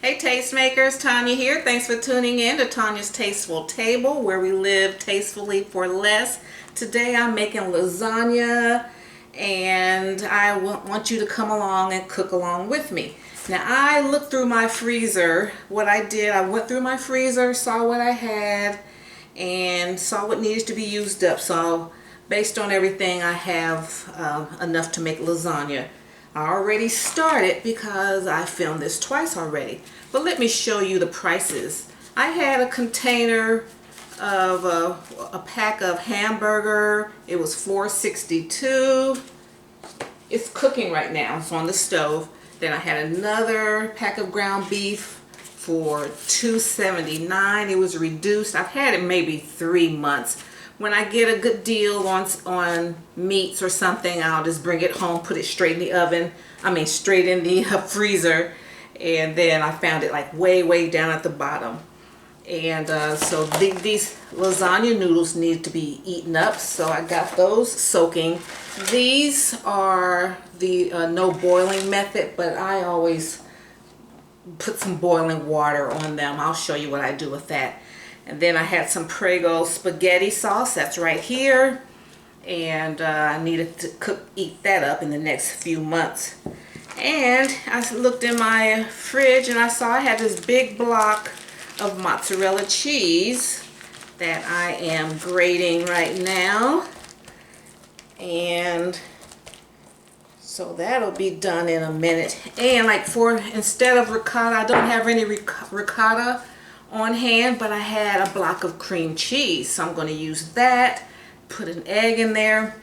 Hey tastemakers, Tanya here. Thanks for tuning in to Tanya's Tasteful Table, where we live tastefully for less. Today I'm making lasagna and I want you to come along and cook along with me. Now I looked through my freezer. What I did, I went through my freezer, saw what I had, and saw what needed to be used up. So based on everything, I have enough to make lasagna. I already started because I filmed this twice already. But let me show you the prices. I had a container of a pack of hamburger. It was $4.62. It's cooking right now. It's on the stove. Then I had another pack of ground beef for $2.79. It was reduced. I've had it maybe 3 months. When I get a good deal on meats or something, I'll just bring it home, put it straight in the oven. Straight in the freezer. And then I found it like way down at the bottom. And so these lasagna noodles need to be eaten up. So I got those soaking. These are the no boiling method, but I always put some boiling water on them. I'll show you what I do with that. And then I had some Prego spaghetti sauce, that's right here. And I needed to eat that up in the next few months. And I looked in my fridge and I saw I had this big block of mozzarella cheese that I am grating right now. And so that'll be done in a minute. And instead of ricotta, I don't have any ricotta on hand, but I had a block of cream cheese, so I'm going to use that. Put an egg in there,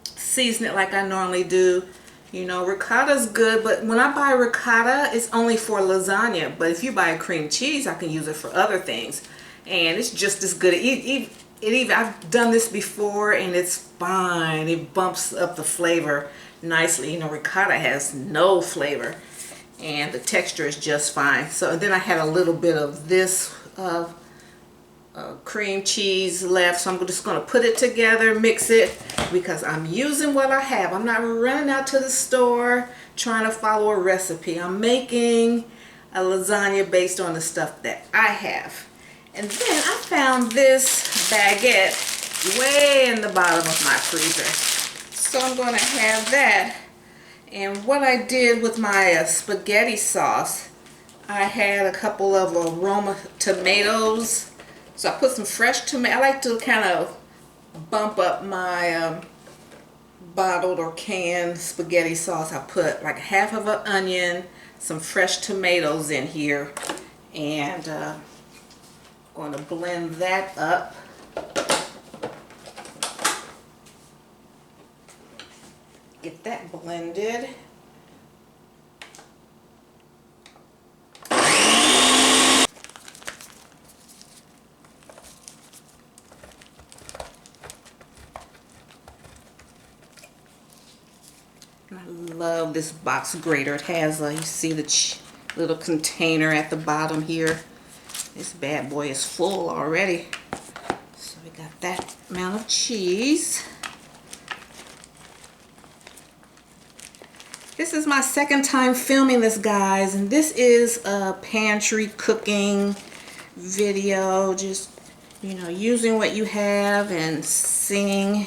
season it like I normally do. You know, ricotta's good, but when I buy ricotta, it's only for lasagna. But if you buy cream cheese, I can use it for other things, and it's just as good. I've done this before, and it's fine. It bumps up the flavor nicely. You know, ricotta has no flavor, and the texture is just fine. So then I had a little bit of this cream cheese left, so I'm just going to put it together, mix it, because I'm using what I have. I'm not running out to the store trying to follow a recipe. I'm making a lasagna based on the stuff that I have. And then I found this baguette way in the bottom of my freezer, so I'm going to have that. And what I did with my spaghetti sauce, I had a couple of Roma tomatoes. So I put some fresh tomato. I like to kind of bump up my bottled or canned spaghetti sauce. I put like half of an onion, some fresh tomatoes in here, and going to blend that up. Get that blended. I love this box grater. It has you see the little container at the bottom here. This bad boy is full already. So we got that amount of cheese. This is my second time filming this, guys, and this is a pantry cooking video. Just, you know, using what you have and seeing,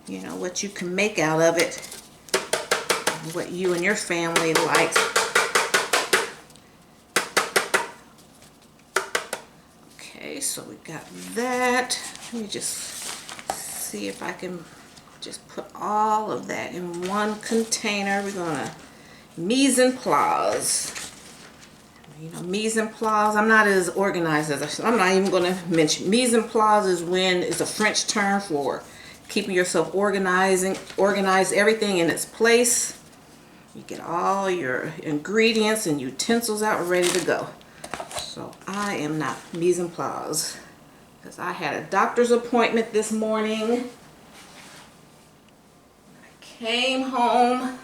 you know, what you can make out of it, what you and your family like. Okay, so we got that. Let me just see if I can just put all of that in one container. We're gonna mise en place. You know, mise en place, I'm not as organized as I'm not even gonna mention. Mise en place is when it's a French term for keeping yourself organized, everything in its place. You get all your ingredients and utensils out ready to go. So I am not mise en place because I had a doctor's appointment this morning. I came home,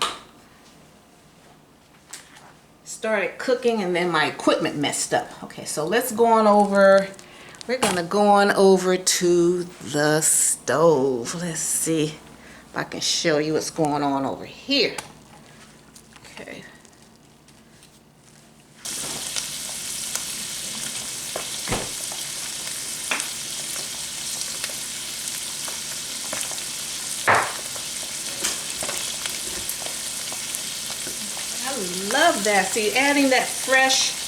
started cooking, and then my equipment messed up. Okay, so let's go on over. We're gonna go on over to the stove. Let's see if I can show you what's going on over here. Okay. that. See, adding that fresh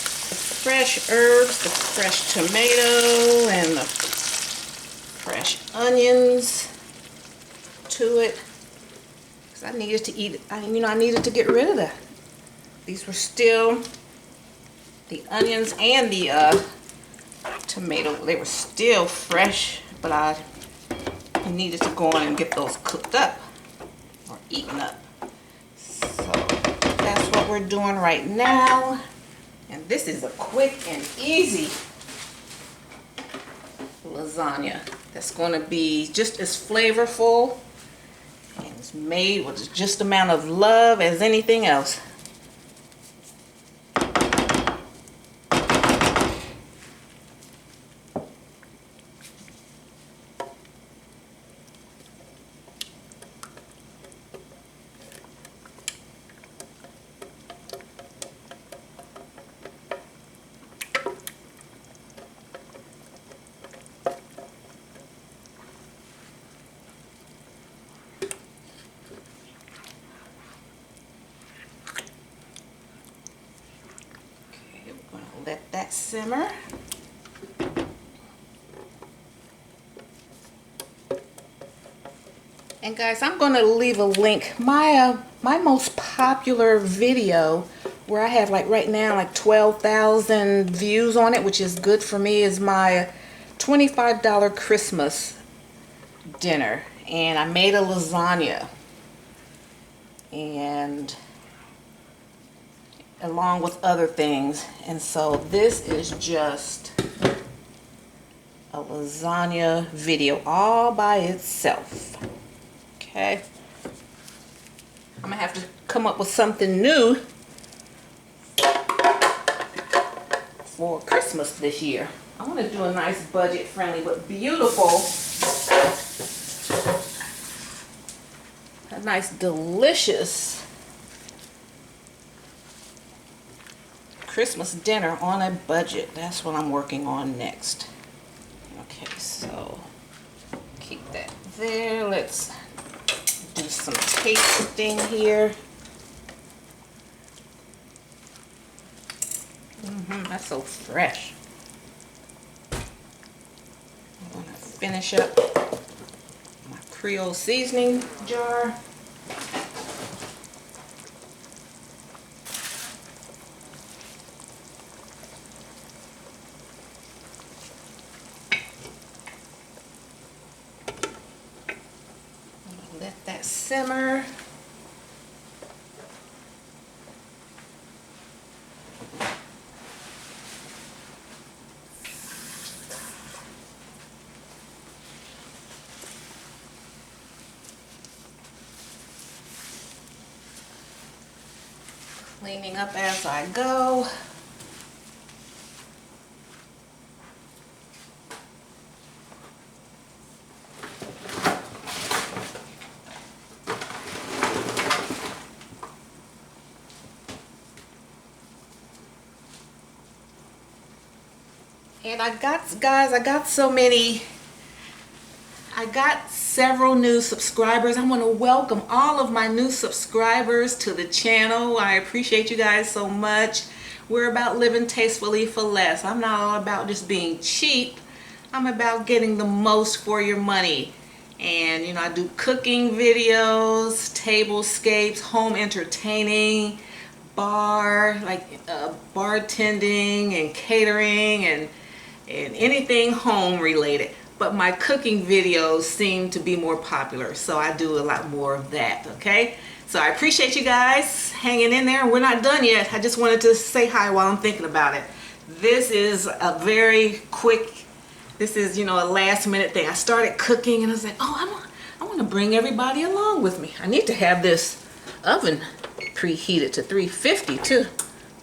herbs, the fresh tomato and the fresh onions to it. Because I needed to eat it. I needed to get rid of that. These were still, the onions and the tomato, they were still fresh, but I needed to go on and get those cooked up or eaten up. So that's what we're doing right now. And this is a quick and easy lasagna that's going to be just as flavorful and it's made with just amount of love as anything else. Let that simmer. And guys, I'm going to leave a link. My most popular video, where I have like right now like 12,000 views on it, which is good for me, is my $25 Christmas dinner. And I made a lasagna. And along with other things, and so this is just a lasagna video all by itself. Okay, I'm gonna have to come up with something new for Christmas this year. I want to do a nice budget friendly but beautiful, a nice delicious Christmas dinner on a budget. That's what I'm working on next. Okay, so keep that there. Let's do some tasting here. That's so fresh. I'm gonna finish up my Creole seasoning jar. Let that simmer. Cleaning up as I go. And I got several new subscribers. I want to welcome all of my new subscribers to the channel. I appreciate you guys so much. We're about living tastefully for less. I'm not all about just being cheap. I'm about getting the most for your money. And you know, I do cooking videos, tablescapes, home entertaining, bartending and catering and anything home related. But my cooking videos seem to be more popular, so I do a lot more of that, okay? So I appreciate you guys hanging in there. We're not done yet. I just wanted to say hi while I'm thinking about it. This is a very quick, this is, you know, a last minute thing. I started cooking and I was like, oh, I want to bring everybody along with me. I need to have this oven preheated to 350 too.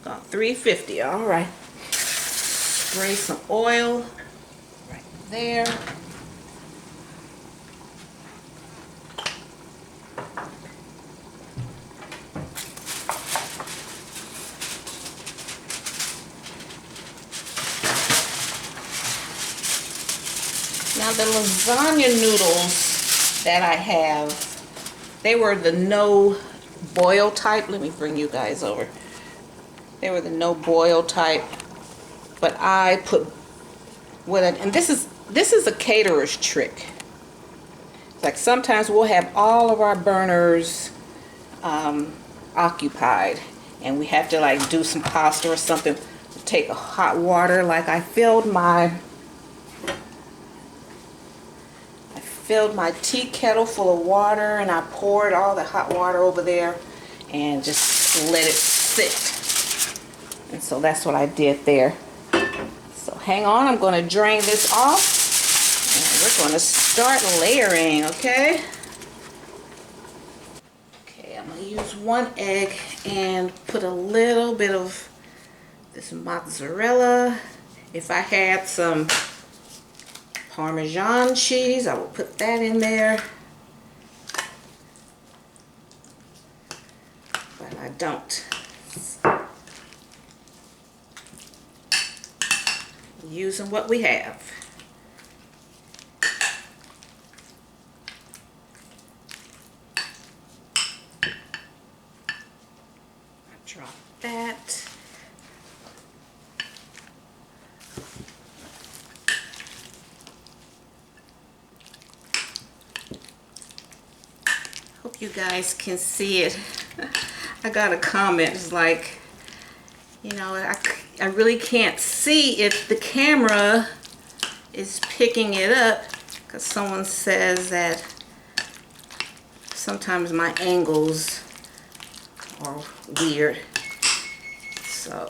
350, all right. Spray some oil right there. Now the lasagna noodles that I have, they were the no boil type. Let me bring you guys over. They were the no boil type, but I put and this is a caterer's trick. Like sometimes we'll have all of our burners occupied, and we have to like do some pasta or something. Take a hot water. Like I filled my tea kettle full of water, and I poured all the hot water over there and just let it sit. And so that's what I did there. So hang on, I'm going to drain this off, and we're going to start layering, okay? Okay, I'm going to use 1 egg and put a little bit of this mozzarella. If I had some Parmesan cheese, I will put that in there. But I don't. Using what we have. I drop that. Hope you guys can see it. I got a comment, it's like, you know, I really can't see if the camera is picking it up, because someone says that sometimes my angles are weird. So,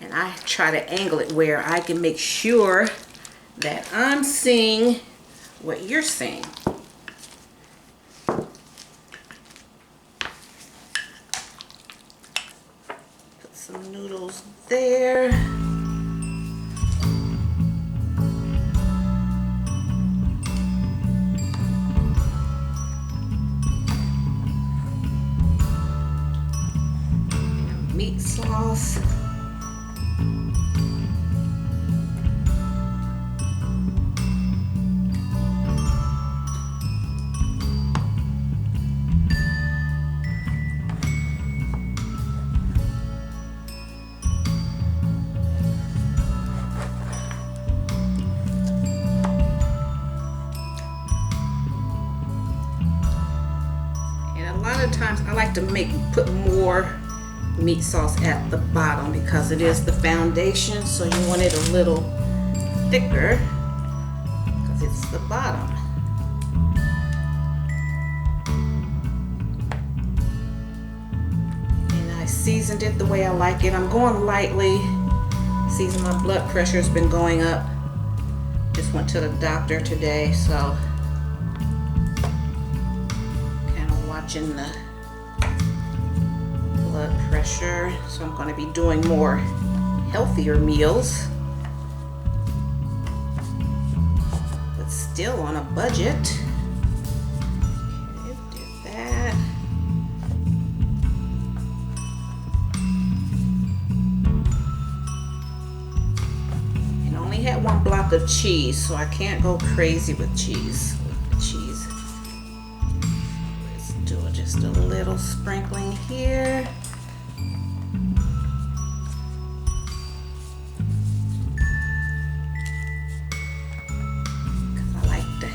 and I try to angle it where I can make sure that I'm seeing what you're seeing. Some noodles there. Meat sauce. Times I like to put more meat sauce at the bottom because it is the foundation, so you want it a little thicker because it's the bottom. And I seasoned it the way I like it. I'm going lightly. Season, my blood pressure has been going up. Just went to the doctor today, so kind of watching the blood pressure. So I'm going to be doing more healthier meals, but still on a budget. Okay, did that. And I only had 1 block of cheese, so I can't go crazy with cheese. Let's do just a little sprinkling here.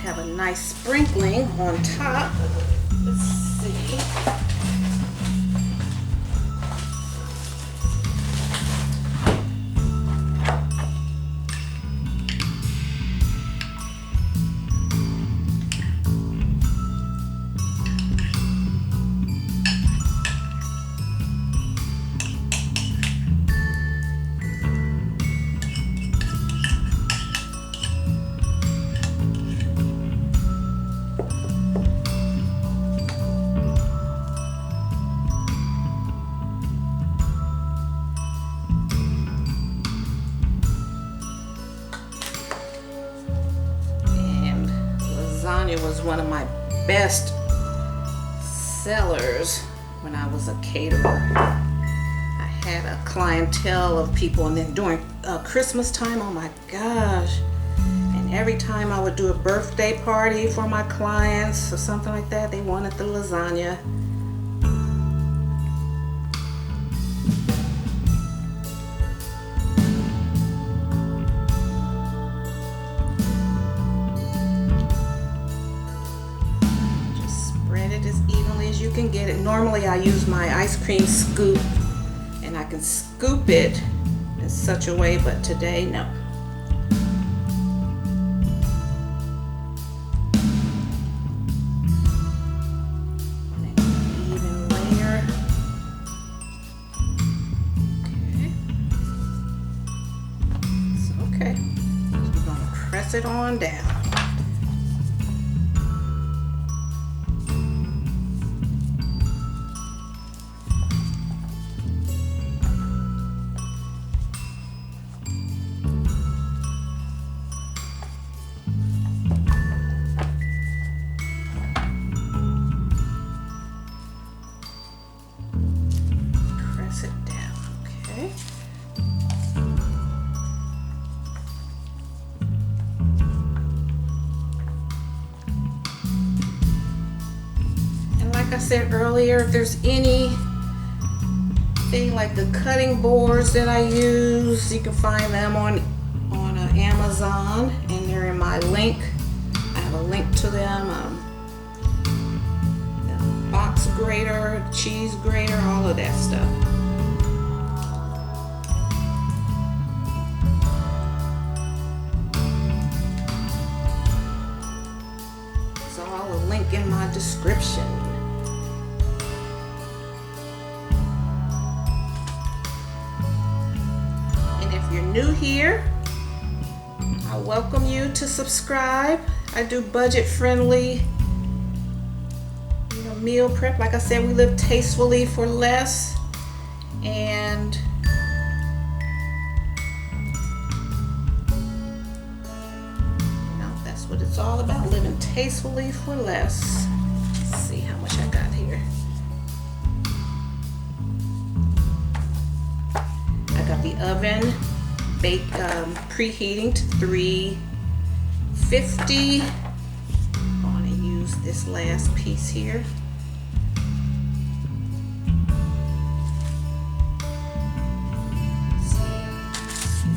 Have a nice sprinkling on top. Let's see. Was one of my best sellers when I was a caterer. I had a clientele of people, and then during Christmas time, oh my gosh, and every time I would do a birthday party for my clients or something like that, they wanted the lasagna. And normally I use my ice cream scoop, and I can scoop it in such a way, but today, no. Even layer. Okay. So, okay. So we're gonna press it on down. Like I said earlier, if there's anything like the cutting boards that I use, you can find them on Amazon, and they're in my link. I have a link to them. Box grater, cheese grater, all of that stuff. So I'll link in my description. If you're new here, I welcome you to subscribe. I do budget friendly, meal prep. Like I said, we live tastefully for less, and that's what it's all about, living tastefully for less. Let's see how much I got here. I got the oven preheating to 350. I'm going to use this last piece here.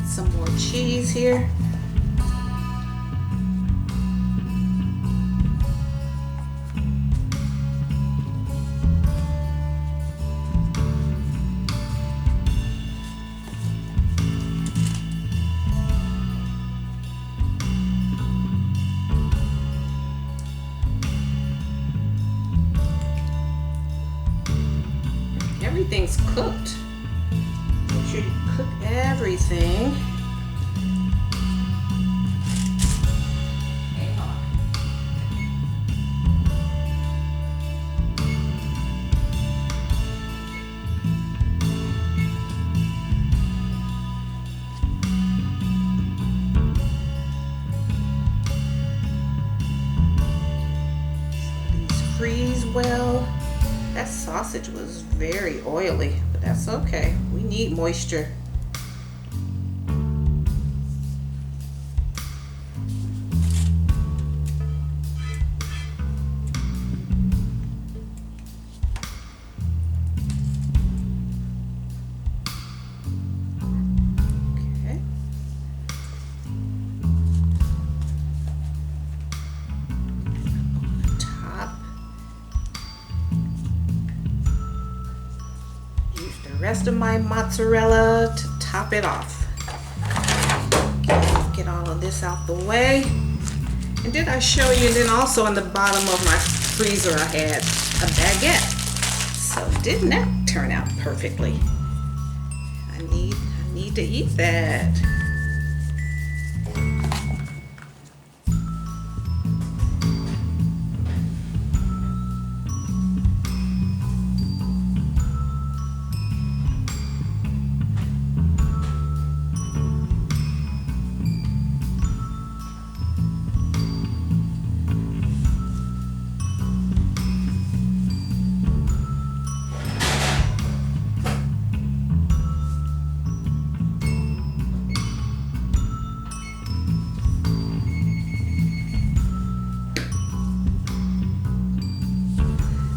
Some more cheese here. Everything's cooked. Make sure you cook everything. Hang on. These freeze well. That sausage was very oily, but that's okay. We need moisture. Okay. On top. Rest of my mozzarella to top it off. Get all of this out the way. And did I show you, then also in the bottom of my freezer I had a baguette. So didn't that turn out perfectly? I need to eat that.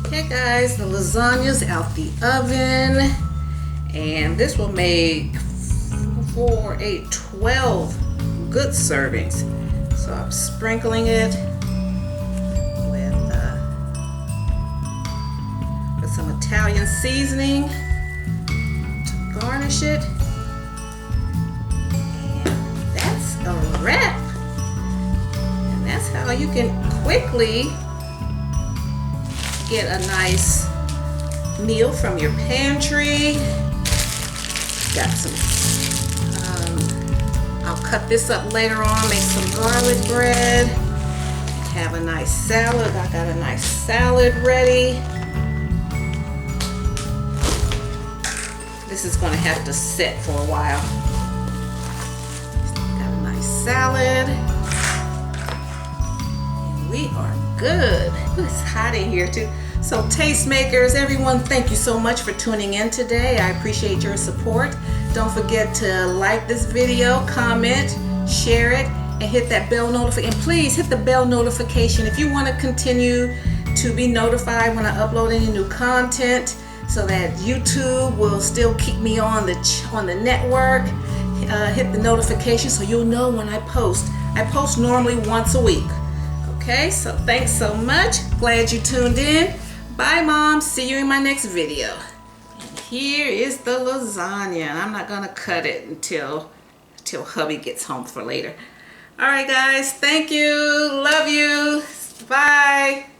Okay guys, the lasagna's out the oven, and this will make 4, 8, 12 good servings. So I'm sprinkling it with some Italian seasoning to garnish it. And that's a wrap. And that's how you can quickly get a nice meal from your pantry. Got some, I'll cut this up later on, make some garlic bread. Have a nice salad. I got a nice salad ready. This is going to have to sit for a while. Got a nice salad. And we are good. Ooh, it's hot in here too. So tastemakers, everyone, thank you so much for tuning in today. I appreciate your support. Don't forget to like this video, comment, share it, and hit that bell notification. And please hit the bell notification if you want to continue to be notified when I upload any new content, so that YouTube will still keep me on the network. Hit the notification so you'll know when I post. I post normally once a week. Okay, so thanks so much. Glad you tuned in. Bye, Mom. See you in my next video. And here is the lasagna. I'm not gonna cut it until hubby gets home for later. All right, guys. Thank you. Love you. Bye.